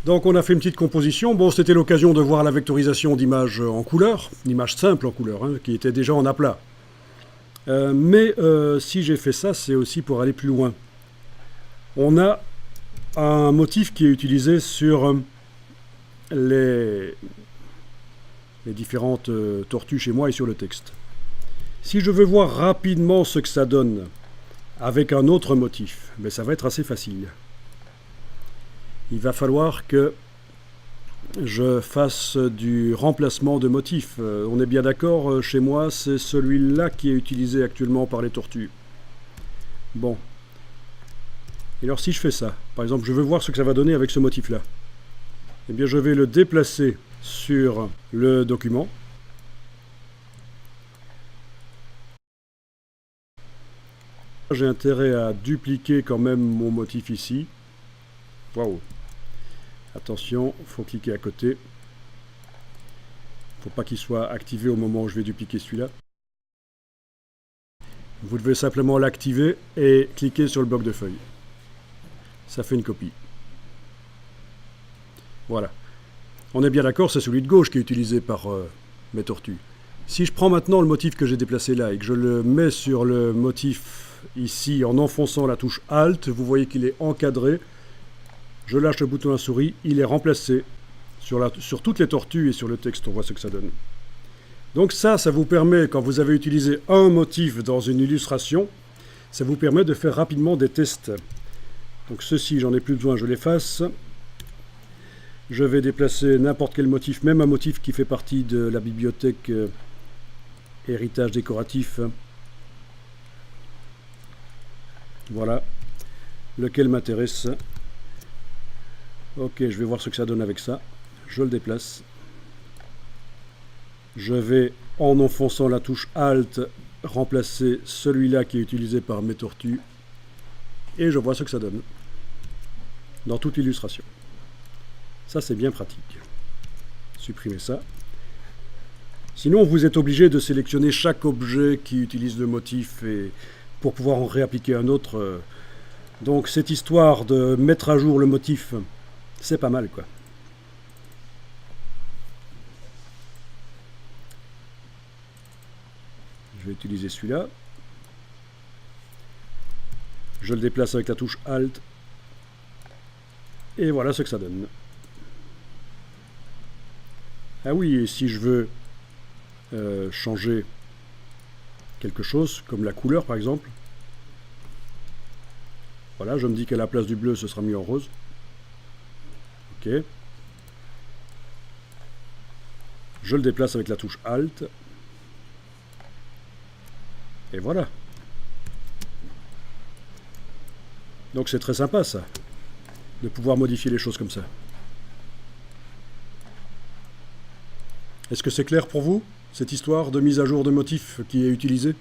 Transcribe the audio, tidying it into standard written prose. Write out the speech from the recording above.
Donc on a fait une petite composition. Bon, c'était l'occasion de voir la vectorisation d'images en couleur, une image simple en couleur, hein, qui était déjà en aplat. Mais si j'ai fait ça, c'est aussi pour aller plus loin. On a un motif qui est utilisé sur les différentes tortues chez moi et sur le texte. Si je veux voir rapidement ce que ça donne avec un autre motif, mais ça va être assez facile. Il va falloir que je fasse du remplacement de motifs. On est bien d'accord, chez moi, c'est celui-là qui est utilisé actuellement par les tortues. Bon. Et alors si je fais ça, par exemple, je veux voir ce que ça va donner avec ce motif-là. Eh bien, je vais le déplacer sur le document. J'ai intérêt à dupliquer quand même mon motif ici. Waouh! Attention, il faut cliquer à côté. Il ne faut pas qu'il soit activé au moment où je vais dupliquer celui-là. Vous devez simplement l'activer et cliquer sur le bloc de feuilles. Ça fait une copie. Voilà. On est bien d'accord, c'est celui de gauche qui est utilisé par mes tortues. Si je prends maintenant le motif que j'ai déplacé là et que je le mets sur le motif ici en enfonçant la touche Alt, vous voyez qu'il est encadré. Je lâche le bouton à souris, il est remplacé sur toutes les tortues et sur le texte, on voit ce que ça donne. Donc ça vous permet, quand vous avez utilisé un motif dans une illustration, ça vous permet de faire rapidement des tests. Donc ceci, j'en ai plus besoin, je l'efface. Je vais déplacer n'importe quel motif, même un motif qui fait partie de la bibliothèque héritage décoratif. Voilà, lequel m'intéresse. Ok, je vais voir ce que ça donne avec ça. Je le déplace. Je vais, en enfonçant la touche Alt, remplacer celui-là qui est utilisé par mes tortues. Et je vois ce que ça donne dans toute l'illustration. Ça, c'est bien pratique. Supprimez ça. Sinon, vous êtes obligé de sélectionner chaque objet qui utilise le motif et pour pouvoir en réappliquer un autre. Donc, cette histoire de mettre à jour le motif, c'est pas mal, quoi. Je vais utiliser celui-là. Je le déplace avec la touche Alt. Et voilà ce que ça donne. Ah oui, et si je veux changer quelque chose, comme la couleur par exemple, voilà, je me dis qu'à la place du bleu, ce sera mis en rose. Ok. Je le déplace avec la touche Alt. Et voilà. Donc c'est très sympa ça, de pouvoir modifier les choses comme ça. Est-ce que c'est clair pour vous, cette histoire de mise à jour de motifs qui est utilisée ?